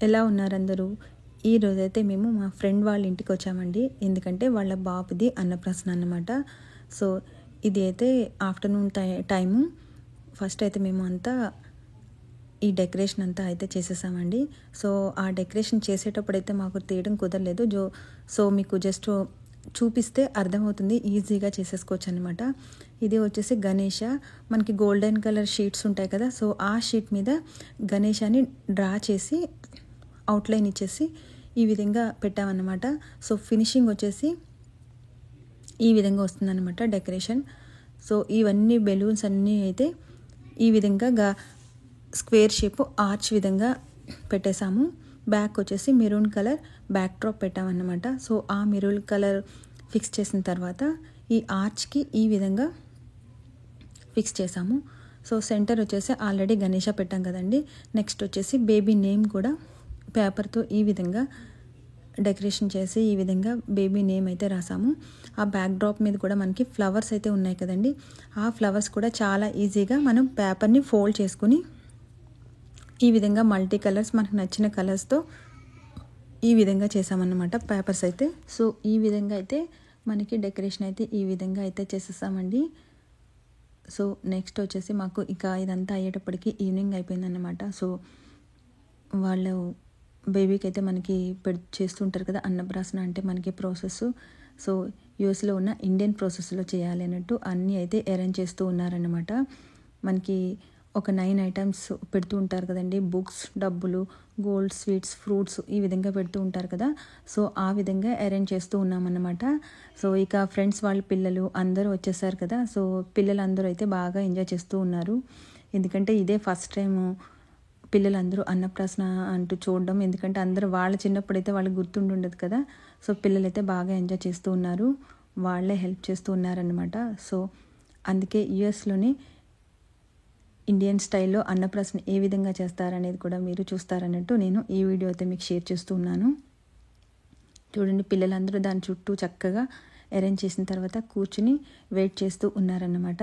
ఎలా ఉన్నారు అందరూ? ఈరోజైతే మేము మా ఫ్రెండ్ వాళ్ళ ఇంటికి వచ్చామండి. ఎందుకంటే వాళ్ళ బాబుది అన్నప్రాసన అన్నమాట. సో ఇది అయితే ఆఫ్టర్నూన్ టైము. ఫస్ట్ అయితే మేము అంతా ఈ డెకరేషన్ అంతా అయితే చేసేసామండి. సో ఆ డెకరేషన్ చేసేటప్పుడు అయితే మాకు తీయడం కుదరలేదు. సో మీకు జస్ట్ చూపిస్తే అర్థమవుతుంది, ఈజీగా చేసేసుకోవచ్చు అనమాట. ఇది వచ్చేసి గణేష. మనకి గోల్డెన్ కలర్ షీట్స్ ఉంటాయి కదా, సో ఆ షీట్ మీద గణేశాని డ్రా చేసి అవుట్లైన్ ఇచ్చేసి ఈ విధంగా పెట్టామన్నమాట. సో ఫినిషింగ్ వచ్చేసి ఈ విధంగా వస్తుందన్నమాట డెకరేషన్. సో ఇవన్నీ బెలూన్స్ అన్నీ అయితే ఈ విధంగా స్క్వేర్ షేప్ ఆర్చ్ విధంగా పెట్టేశాము. బ్యాక్ వచ్చేసి మెరూన్ కలర్ బ్యాక్ డ్రాప్ పెట్టామన్నమాట. సో ఆ మెరూన్ కలర్ ఫిక్స్ చేసిన తర్వాత ఈ ఆర్చ్కి ఈ విధంగా ఫిక్స్ చేసాము. సో సెంటర్ వచ్చేసి ఆల్రెడీ గణేష పెట్టాం కదండి. నెక్స్ట్ వచ్చేసి బేబీ నేమ్ కూడా పేపర్తో ఈ విధంగా డెకరేషన్ చేసి ఈ విధంగా బేబీ నేమ్ అయితే రాసాము. ఆ బ్యాక్ డ్రాప్ మీద కూడా మనకి ఫ్లవర్స్ అయితే ఉన్నాయి కదండి. ఆ ఫ్లవర్స్ కూడా చాలా ఈజీగా మనం పేపర్ని ఫోల్డ్ చేసుకుని ఈ విధంగా మల్టీ కలర్స్ మనకు నచ్చిన కలర్స్తో ఈ విధంగా చేసామన్నమాట పేపర్స్ అయితే. సో ఈ విధంగా అయితే మనకి డెకరేషన్ అయితే ఈ విధంగా అయితే చేసేసామండి. సో నెక్స్ట్ వచ్చేసి మాకు ఇక ఇదంతా అయ్యేటప్పటికి ఈవినింగ్ అయిపోయిందన్నమాట. సో వాళ్ళు బేబీకి అయితే మనకి చేస్తుంటారు కదా అన్నప్రాసన అంటే మనకి ప్రాసెస్. సో యూఎస్లో ఉన్న ఇండియన్ ప్రాసెస్లో చేయాలి అన్నట్టు అన్నీ అయితే అరేంజ్ చేస్తూ ఉన్నారన్నమాట. మనకి ఒక 9 ఐటమ్స్ పెడుతూ ఉంటారు కదండి. బుక్స్, డబ్బులు, గోల్డ్, స్వీట్స్, ఫ్రూట్స్ ఈ విధంగా పెడుతూ ఉంటారు కదా. సో ఆ విధంగా అరేంజ్ చేస్తూ ఉన్నామన్నమాట. సో ఇక ఫ్రెండ్స్ వాళ్ళ పిల్లలు అందరూ వచ్చేసారు కదా. సో పిల్లలందరూ అయితే బాగా ఎంజాయ్ చేస్తూ ఉన్నారు. ఎందుకంటే ఇదే ఫస్ట్ టైం పిల్లలందరూ అన్నప్రాసన అంటూ చూడడం. ఎందుకంటే అందరూ వాళ్ళ చిన్నప్పుడైతే వాళ్ళకి గుర్తుండదు కదా. సో పిల్లలైతే బాగా ఎంజాయ్ చేస్తూ ఉన్నారు, వాళ్ళే హెల్ప్ చేస్తూ ఉన్నారన్నమాట. సో అందుకే యూఎస్లోని ఇండియన్ స్టైల్లో అన్నప్రాసన ఏ విధంగా చేస్తారనేది కూడా మీరు చూస్తారన్నట్టు నేను ఈ వీడియో అయితే మీకు షేర్ చేస్తూ ఉన్నాను. చూడండి, పిల్లలందరూ దాని చుట్టూ చక్కగా అరేంజ్ చేసిన తర్వాత కూర్చుని వెయిట్ చేస్తూ ఉన్నారన్నమాట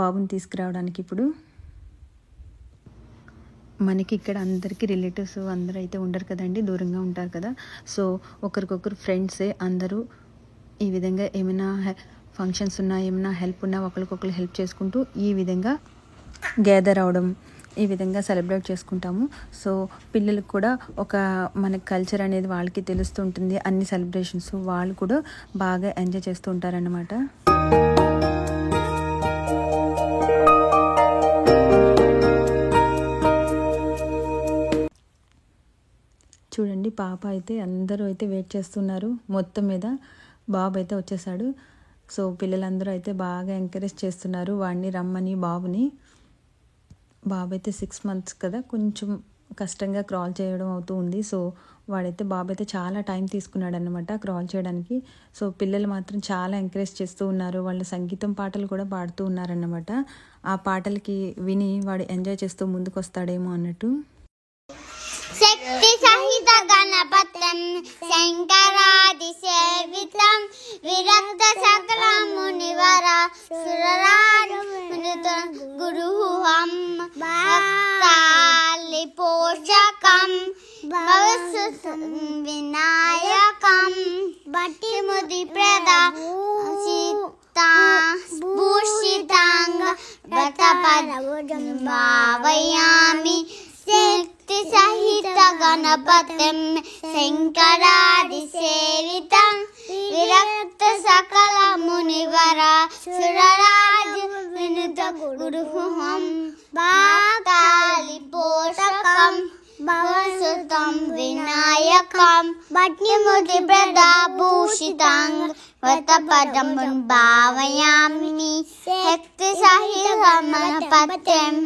బాబుని తీసుకురావడానికి. ఇప్పుడు మనకి ఇక్కడ అందరికీ రిలేటివ్స్ అందరూ అయితే ఉండరు కదండి, దూరంగా ఉంటారు కదా. సో ఒకరికొకరు ఫ్రెండ్సే అందరూ ఈ విధంగా ఏమైనా ఫంక్షన్స్ ఉన్నా ఏమైనా హెల్ప్ ఉన్నా ఒకరికొకరు హెల్ప్ చేసుకుంటూ ఈ విధంగా గ్యాదర్ అవడం, ఈ విధంగా సెలబ్రేట్ చేసుకుంటాము. సో పిల్లలకు కూడా ఒక మన కల్చర్ అనేది వాళ్ళకి తెలుస్తుంటుంది. అన్ని సెలబ్రేషన్స్ వాళ్ళు కూడా బాగా ఎంజాయ్ చేస్తూ ఉంటారన్నమాట. చూడండి, పాప అయితే అందరూ అయితే వెయిట్ చేస్తున్నారు. మొత్తం మీద బాబు అయితే వచ్చేసాడు. సో పిల్లలందరూ అయితే బాగా ఎంకరేజ్ చేస్తున్నారు వాడిని రమ్మని, బాబుని. బాబు అయితే 6 months కదా, కొంచెం కష్టంగా క్రాల్ చేయడం అవుతూ ఉంది. సో బాబు అయితే చాలా టైం తీసుకున్నాడు అన్నమాట క్రాల్ చేయడానికి. సో పిల్లలు మాత్రం చాలా ఎంకరేజ్ చేస్తూ ఉన్నారు. వాళ్ళు సంగీతం పాటలు కూడా పాడుతూ ఉన్నారన్నమాట. ఆ పాటలకి విని వాడు ఎంజాయ్ చేస్తూ ముందుకు వస్తాడేమో అన్నట్టు. శక్తి సహిత గణపతిం శంకరాది సేవితం విరక్త సకల మునివర సురరాజ గురుహం భక్తాలి పోషకం వినాయకం భట్టిముది ప్రదా సీతా భూషితాంగ వ్రతపదం భావయామి. శక్తి సహిత గణపతిం శంకరాది సేవితం విరక్త సకల మునివర సురరాజ వినుత గురుహం భక్తాలి పోషకం భవసుతం వినాయకం భట్టిముది ప్రదాభూషితాంగ వ్రతపదం భావయామి. శక్తి సహిత గణపతిం.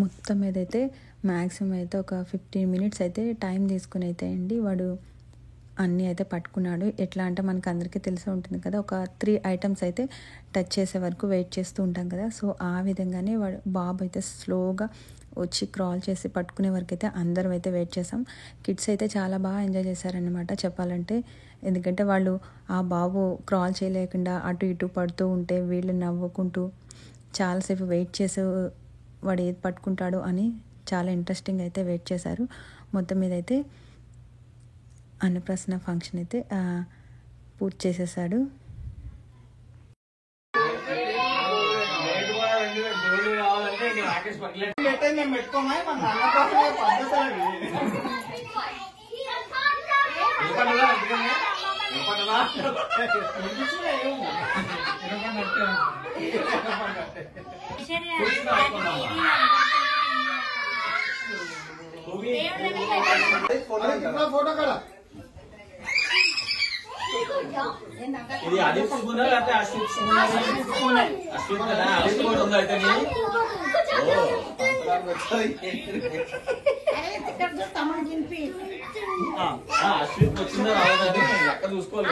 మొత్తం ఏదైతే మ్యాక్సిమం అయితే ఒక 15 మినిట్స్ అయితే టైం తీసుకుని అయితే అండి వాడు అన్నీ అయితే పట్టుకున్నాడు. ఎట్లా అంటే మనకు అందరికీ తెలిసే ఉంటుంది కదా, ఒక 3 ఐటమ్స్ అయితే టచ్ చేసే వరకు వెయిట్ చేస్తూ ఉంటాం కదా. సో ఆ విధంగానే వాడు బాబు అయితే స్లోగా వచ్చి క్రాల్ చేసి పట్టుకునే వరకు అయితే అందరం అయితే వెయిట్ చేసాం. కిడ్స్ అయితే చాలా బాగా ఎంజాయ్ చేశారనమాట చెప్పాలంటే. ఎందుకంటే వాళ్ళు ఆ బాబు క్రాల్ చేయలేకుండా అటు ఇటు పడుతూ ఉంటే వీళ్ళు నవ్వుకుంటూ చాలాసేపు వెయిట్ చేసి వాడు ఏది పట్టుకుంటాడు అని చాలా ఇంట్రెస్టింగ్ అయితే వెయిట్ చేశారు. మొత్తం మీద అయితే అన్నప్రాసన ఫంక్షన్ అయితే పూర్తి చేసేసాడు. ఇది అదిప్ స్పూన్ లేకపోతే అశ్విత్ స్పూన్ అశ్విత్ కదా అశ్విత్ కూడా ఉందా అయితే అశ్విత్ వచ్చిందా రాలేదని లెక్క చూసుకోవాలి.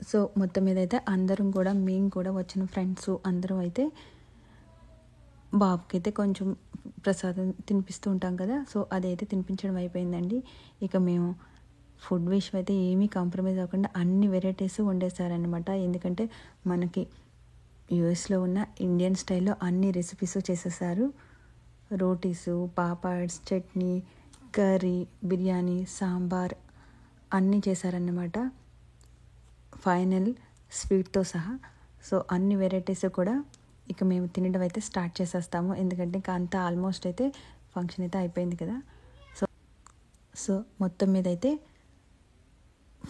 సో మొత్తం మీద అయితే అందరం కూడా మేము కూడా వచ్చిన ఫ్రెండ్స్ అందరం అయితే బాబుకి అయితే కొంచెం ప్రసాదం తినిపిస్తూ ఉంటాం కదా. సో అదైతే తినిపించడం అయిపోయిందండి. ఇక మేము ఫుడ్ విషయం అయితే ఏమీ కాంప్రమైజ్ అవ్వకుండా అన్ని వెరైటీస్ వండేసారనమాట. ఎందుకంటే మనకి యూఎస్లో ఉన్న ఇండియన్ స్టైల్లో అన్ని రెసిపీస్ చేసేసారు. రోటీసు, పాపడ్స్, చట్నీ, కర్రీ, బిర్యానీ, సాంబార్ అన్నీ చేశారన్నమాట, ఫైనల్ స్వీట్తో సహా. సో అన్ని వెరైటీస్ కూడా ఇక మేము తినడం అయితే స్టార్ట్ చేసేస్తాము. ఎందుకంటే ఇంకా అంతా ఆల్మోస్ట్ అయితే ఫంక్షన్ అయితే అయిపోయింది కదా. సో మొత్తం మీద అయితే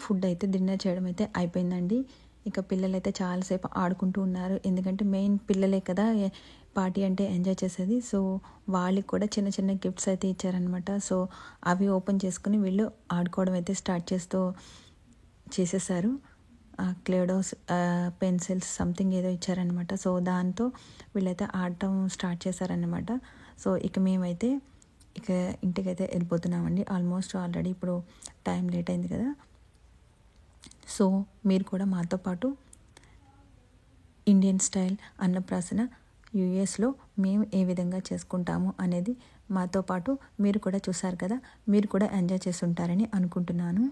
ఫుడ్ అయితే డిన్నర్ చేయడం అయితే అయిపోయిందండి. ఇక పిల్లలైతే చాలాసేపు ఆడుకుంటూ ఉన్నారు. ఎందుకంటే మెయిన్ పిల్లలే కదా పార్టీ అంటే ఎంజాయ్ చేసేది. సో వాళ్ళకి కూడా చిన్న చిన్న గిఫ్ట్స్ అయితే ఇచ్చారనమాట. సో అవి ఓపెన్ చేసుకుని వీళ్ళు ఆడుకోవడం అయితే స్టార్ట్ చేసేసారు. క్లేడోస్, పెన్సిల్స్ సంథింగ్ ఏదో ఇచ్చారనమాట. సో దాంతో వీళ్ళైతే ఆడటం స్టార్ట్ చేశారనమాట. సో ఇక మేమైతే ఇక ఇంటికైతే వెళ్ళిపోతున్నామండి. ఆల్మోస్ట్ ఆల్రెడీ ఇప్పుడు టైం లేట్ అయింది కదా. సో మీరు కూడా మాతో పాటు ఇండియన్ స్టైల్ అన్నప్రాసన యూఎస్లో మేము ఏ విధంగా చేసుకుంటాము అనేది మాతో పాటు మీరు కూడా చూసారు కదా. మీరు కూడా ఎంజాయ్ చేస్తుంటారని అనుకుంటున్నాను.